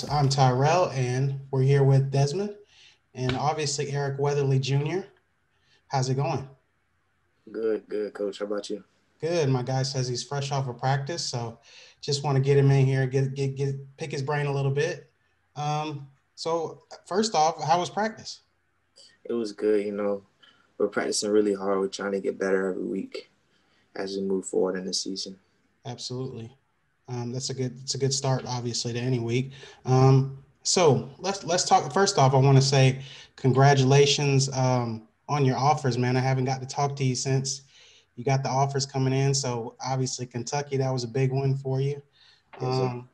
course, I'm Tyrell, and we're here with Desmond and obviously Eric Weatherly Jr. How's it going? Good, good, coach. How about you? Good. My guy says he's fresh off of practice, so just want to get him in here, get pick his brain a little bit. So first off, how was practice? It was good. We're practicing really hard. We're trying to get better every week as we move forward in the season. Absolutely. It's a good start, obviously, to any week. So let's talk. First off, I want to say congratulations on your offers, man. I haven't got to talk to you since you got the offers coming in. So obviously, Kentucky, that was a big one for you. Yes, sir. Um,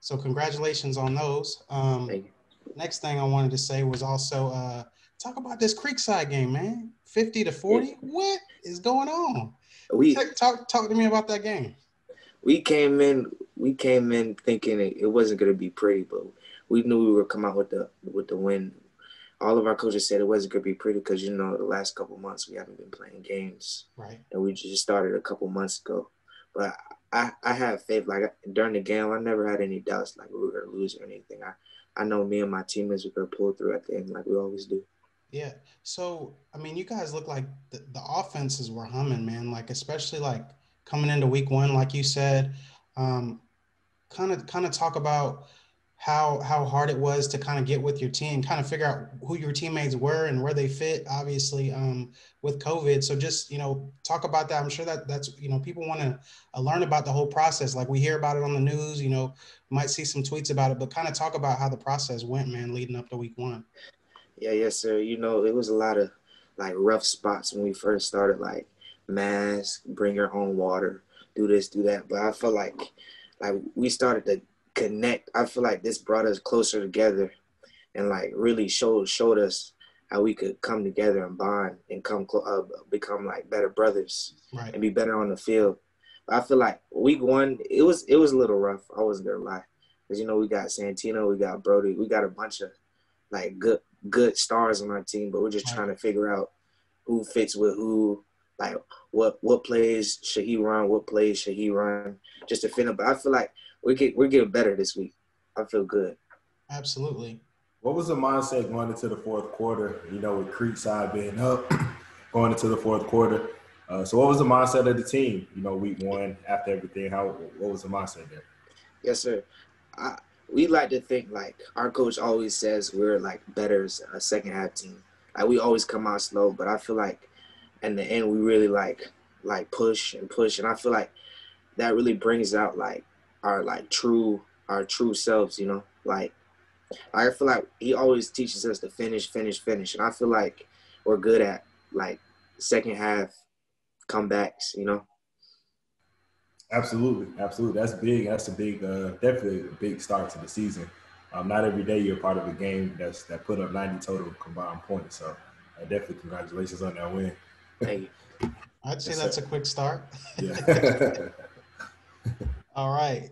so congratulations on those. Thank you. Next thing I wanted to say was also talk about this Creekside game, man. 50-40. It, What is going on? we Talk to me about that game. we came in thinking it wasn't gonna be pretty, but we knew we were come out with the win. All of our coaches said it wasn't gonna be pretty because the last couple months we haven't been playing games, Right. and we just started a couple months ago. But I have faith. Like during the game, I never had any doubts like we were gonna lose or anything. I know me and my teammates were gonna pull through at the end like we always do. Yeah. So, I mean, you guys look like the offenses were humming, man. Like, especially like coming into week one, like you said, um, kind of talk about how hard it was to kind of get with your team, kind of figure out who your teammates were and where they fit, obviously, with COVID. So just, talk about that. I'm sure that's, people want to learn about the whole process. Like we hear about it on the news, might see some tweets about it, but kind of talk about how the process went, man, leading up to week one. Yeah, yes, sir. It was a lot of like rough spots when we first started, like mask, bring your own water, do this, do that. But I felt like we started to connect. I feel like this brought us closer together and like really showed us how we could come together and bond and become like better brothers Right. and be better on the field. But I feel like week one it was a little rough. I wasn't gonna lie, because we got Santino, we got Brody, we got a bunch of like good stars on our team, but we're just Right. trying to figure out who fits with who, like what plays should he run, what plays should he run, just to fit him. But I feel like we're getting better this week. I feel good. Absolutely. What was the mindset going into the fourth quarter? With Creekside being up, going into the fourth quarter. So, what was the mindset of the team? Week one after everything. What was the mindset there? Yes, sir. I, we like to think like our coach always says we're like better as a second half team. Like we always come out slow, but I feel like in the end we really like push, and I feel like that really brings out like our true selves. Like I feel like he always teaches us to finish, and I feel like we're good at like second half comebacks. Absolutely, absolutely. That's big. That's a big, definitely a big start to the season. Not every day you're part of a game that put up 90 total combined points. So, definitely congratulations on that win. Thank you. I'd say Yes, that's sir. a quick start. Yeah. All right.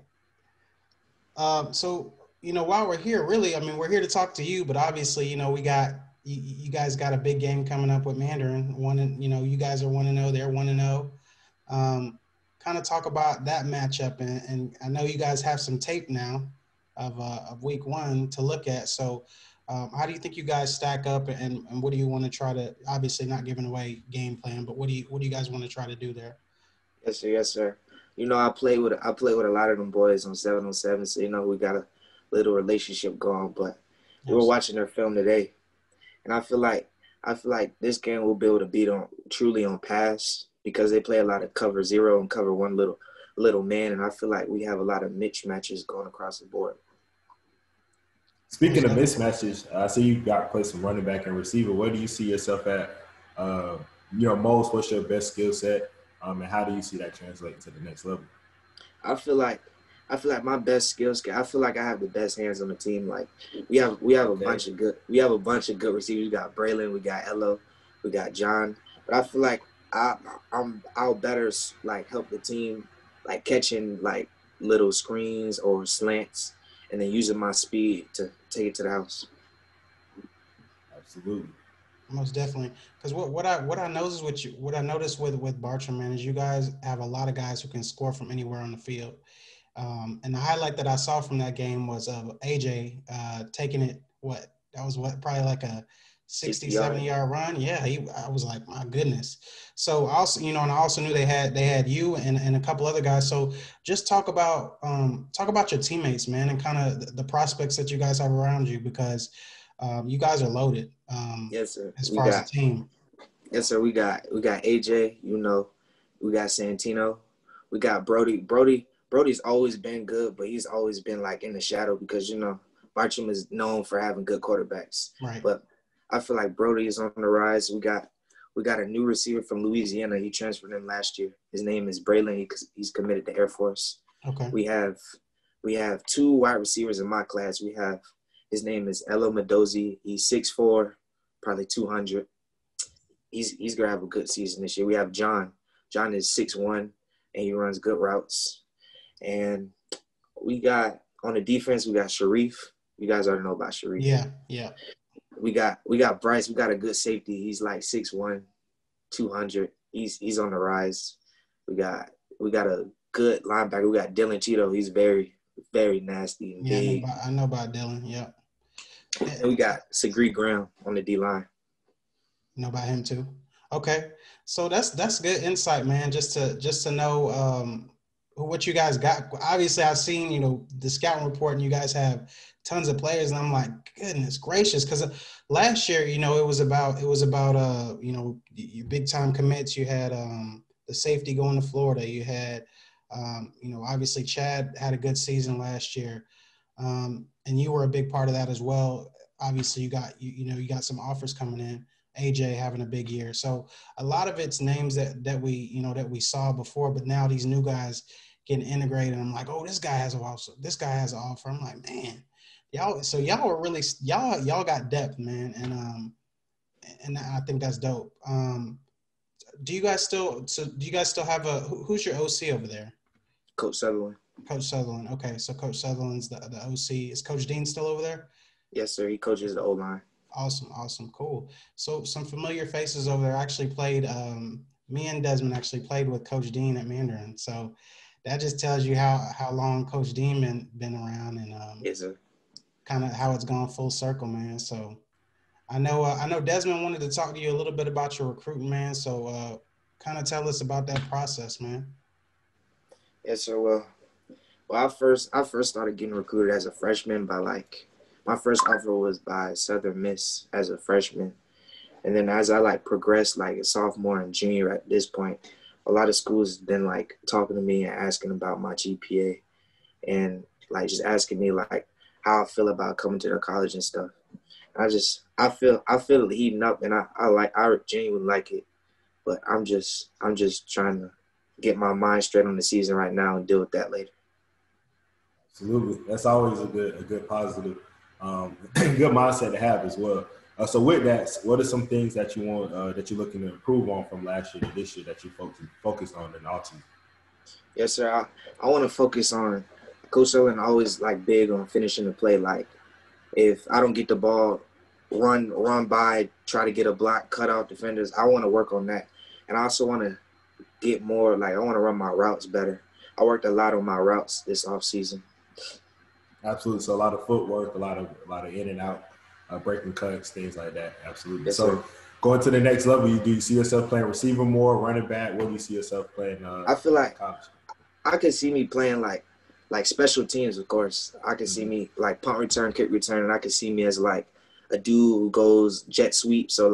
So, while we're here, really, I mean, we're here to talk to you, but obviously, you guys got a big game coming up with Mandarin. You guys are 1-0, they're 1-0. Kind of talk about that matchup, and I know you guys have some tape now of week one to look at. So, how do you think you guys stack up, and what do you want to try to? Obviously, not giving away game plan, but what do you guys want to try to do there? Yes, sir. Yes, sir. I play with a lot of them boys on 7-on-7, so we got a little relationship going. But we were Absolutely. watching their film today, and I feel like this game will be able to beat on truly on pass because they play a lot of cover zero and cover one little man, and I feel like we have a lot of mismatches going across the board. Speaking Most of definitely. mismatches, I see you got to play some running back and receiver. Where do you see yourself at? Most, what's your best skill set? And how do you see that translating to the next level? I feel like I feel like my best skills. I feel like I have the best hands on the team. Like we have a Okay. bunch of good receivers. We got Braylon, we got Elo, we got John. But I feel like I I'll better like help the team like catching like little screens or slants and then using my speed to take it to the house. Absolutely. Most definitely, because what I noticed with Bartram, man, is you guys have a lot of guys who can score from anywhere on the field. And the highlight that I saw from that game was of AJ taking it. That was probably like a 60, 70 yard run. Yeah, I was like, my goodness. So also, and I also knew they had you and a couple other guys. So just talk about your teammates, man, and kind of the prospects that you guys have around you, because you guys are loaded. Yes, sir. As far as the team. Yes, sir. We got AJ. We got Santino. We got Brody. Brody's always been good, but he's always been like in the shadow because Bartram is known for having good quarterbacks. Right. But I feel like Brody is on the rise. We got a new receiver from Louisiana. He transferred in last year. His name is Braylon. He's committed to Air Force. Okay. We have two wide receivers in my class. His name is Elo Mendozi. He's 6'4", probably 200. He's gonna have a good season this year. We have John. John is 6'1", and he runs good routes. And we got on the defense, we got Sharif. You guys already know about Sharif. Yeah. We got Bryce. We got a good safety. He's like 6'1", 200. He's on the rise. We got a good linebacker. We got Dylan Cheeto. He's very, very nasty and big. I know about Dylan. Yeah. And we got Sagri Graham on the D line. Know about him too. Okay, so that's good insight, man. Just to know what you guys got. Obviously, I've seen the scouting report, and you guys have tons of players, and I'm like, goodness gracious, because last year, it was about your big time commits. You had the safety going to Florida. You had obviously Chad had a good season last year, and you were a big part of that as well. Obviously, you got some offers coming in. AJ having a big year. So a lot of it's names that we saw before, but now these new guys getting integrated. I'm like, oh, this guy has an offer. This guy has an offer. I'm like, man, y'all are really y'all got depth, man, and I think that's dope. Do you guys still have who's your OC over there? Coach Sutherland. Coach Sutherland. Okay, so Coach Sutherland's the OC. Is Coach Dean still over there? Yes, sir. He coaches the O-line. Awesome, cool. So some familiar faces over there. Actually played. Me and Desmond actually played with Coach Dean at Mandarin. So that just tells you how long Coach Dean been around, and yes, sir. Kind of how it's gone full circle, man. So I know Desmond wanted to talk to you a little bit about your recruiting, man. So kind of tell us about that process, man. Yes, sir. Well, I first started getting recruited as a freshman by my first offer was by Southern Miss as a freshman. And then as I progressed a sophomore and junior at this point, a lot of schools been talking to me and asking about my GPA and just asking me how I feel about coming to their college and stuff. I feel it heating up, and I genuinely like it. But I'm just trying to get my mind straight on the season right now and deal with that later. Absolutely. That's always a good positive good mindset to have as well. So with that, what are some things that you want that you're looking to improve on from last year to this year that you focused on in the offseason? Yes, sir. I want to focus on Coach Sutherland always big on finishing the play. If I don't get the ball, run by, try to get a block, cut out defenders. I want to work on that, and I also want to get more I want to run my routes better. I worked a lot on my routes this offseason. Absolutely. So a lot of footwork, a lot of in and out, breaking cuts, things like that. Absolutely. Yes, so sir. Going to the next level, do you see yourself playing receiver more, running back? What do you see yourself playing? I feel like college? I could see me playing like special teams, of course. I could see me punt return, kick return, and I could see me as a dude who goes jet sweep, so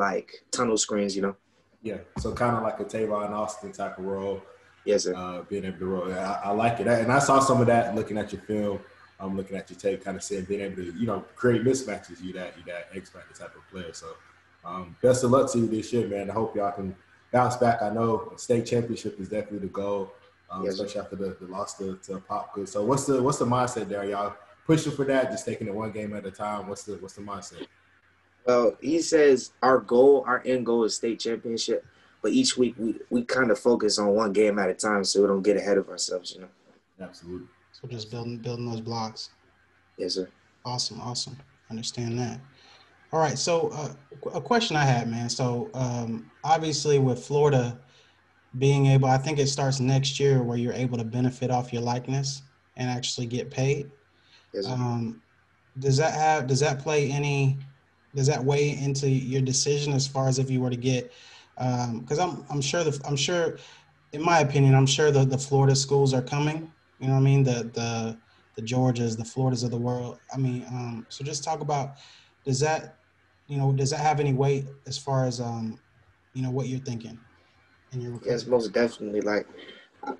tunnel screens, Yeah. So kind of like a Tavon Austin type of role. Yes, sir. Being able to roll. I like it. And I saw some of that looking at your film. I'm looking at your tape, kind of saying being able to, create mismatches. You that X factor type of player. So best of luck to you this year, man. I hope y'all can bounce back. I know state championship is definitely the goal, especially after the loss to Pop Good. So what's the mindset there? Y'all pushing for that? Just taking it one game at a time. What's the mindset? Well, he says our end goal is state championship, but each week we kind of focus on one game at a time so we don't get ahead of ourselves, Absolutely. So just building those blocks. Yes, sir. Awesome. Understand that. All right. So a question I had, man. So obviously with Florida being able, I think it starts next year where you're able to benefit off your likeness. and actually get paid. Yes, sir. Um, does that play any does that weigh into your decision as far as if you were to get because I'm sure I'm sure in my opinion I'm sure the Florida schools are coming. You know what I mean? The Georgias, the Floridas of the world. I mean, so just talk about does that does that have any weight as far as what you're thinking in your Yes, recruitment? most definitely. Like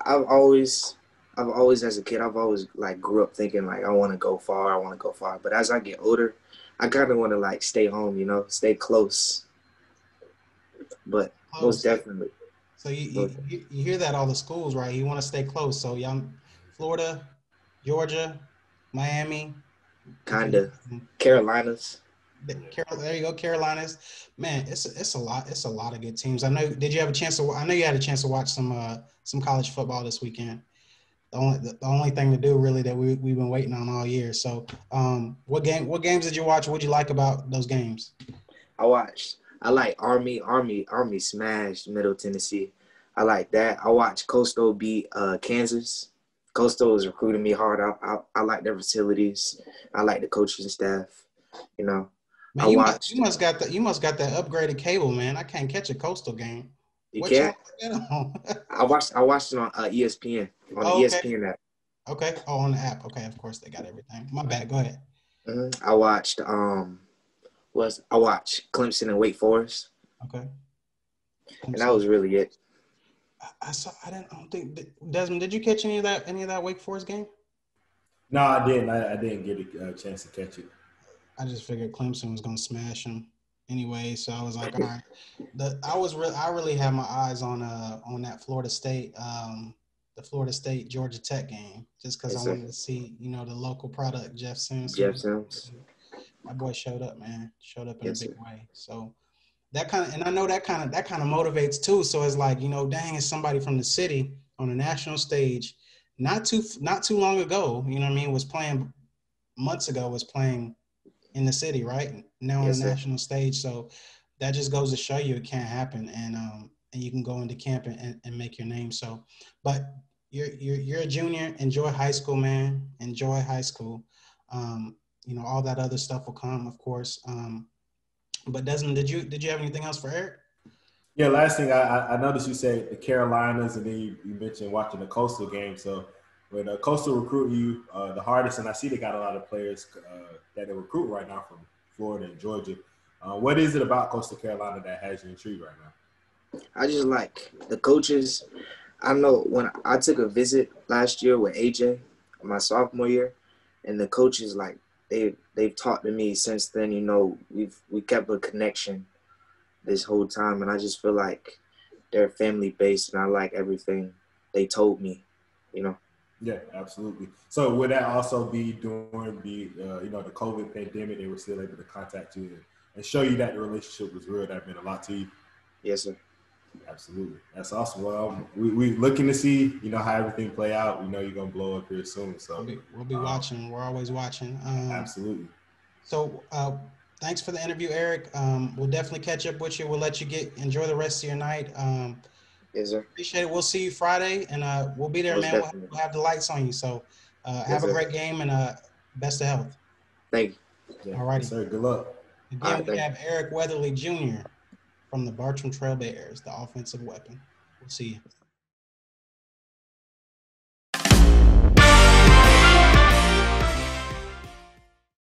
I've always, I've always as a kid, I've always like grew up thinking like I want to go far, I want to go far. But as I get older, I kind of want to like stay home, stay close. But most Close. definitely, So most, you hear that all the schools, right? You want to stay close. So young Florida, Georgia, Miami, if you're kinda Carolinas. There you go, Carolinas. Man, it's a lot. It's a lot of good teams. I know. Did you have a chance to? I know you had a chance to watch some college football this weekend. The only thing to do really that we've been waiting on all year. So, what games did you watch? What did you like about those games? I watched. I like Army smashed Middle Tennessee. I like that. I watched Coastal beat Kansas. Coastal is recruiting me hard. I like their facilities. I like the coaching staff. You know, I Man, watched. you must got that upgraded cable, man. I can't catch a Coastal game. You What channel can't. is that on? I watched it on ESPN on the Oh, okay, ESPN app. okay. Oh, on the app. Okay, of course they got everything. My bad. Go ahead. I watched I watched Clemson and Wake Forest, Okay. and that was really it. I saw. I don't think Desmond. Did you catch any of that Wake Forest game? No, I didn't. I didn't get a chance to catch it. I just figured Clemson was gonna smash them anyway. So I was like, all right. I really had my eyes on that Florida State the Florida State Georgia Tech game just because I Yes, sir. wanted to see the local product Jeff Sims. Jeff Sims. That boy showed up, man. Showed up in a Yes, big sir. way. So and I know that kind of motivates too. So it's like dang, it's somebody from the city on a national stage, not too long ago. You know what I mean? Was playing months ago. Was playing in the city, right? Now on a Yes, sir. national stage. So that just goes to show you it can't happen, and you can go into camp and make your name. So, but you're a junior. Enjoy high school, man. Enjoy high school. All that other stuff will come, of course. But Desmond, did you have anything else for Eric? Yeah, last thing I noticed you said the Carolinas, and then you mentioned watching the Coastal game. So when Coastal recruit you the hardest, and I see they got a lot of players that they recruit right now from Florida and Georgia. What is it about Coastal Carolina that has you intrigued right now? I just like the coaches. I know when I took a visit last year with AJ, my sophomore year, and the coaches like they've talked to me since then. We kept a connection this whole time, and I just feel like they're family based, and I like everything they told me. You know. Yeah, absolutely. So would that also be during the the COVID pandemic? They were still able to contact you and show you that the relationship was real. That meant a lot to you. Yes, sir. Absolutely, that's awesome. Well, we looking to see how everything play out. We know you're gonna blow up here soon. So We'll be um, watching. We're always watching. absolutely, So thanks for the interview, Eric. We'll definitely catch up with you. We'll let you enjoy the rest of your night. Yes, sir. Appreciate it. We'll see you Friday, and we'll be there, Most man. definitely. We'll have the lights on you. So have Yes, a sir. great game and best of health. Thank you. yeah, All yes, righty. sir. Good luck. All Again, right, we thank you. have Eric Weatherly Jr. from the Bartram Trail Bears, the offensive weapon. We'll see you.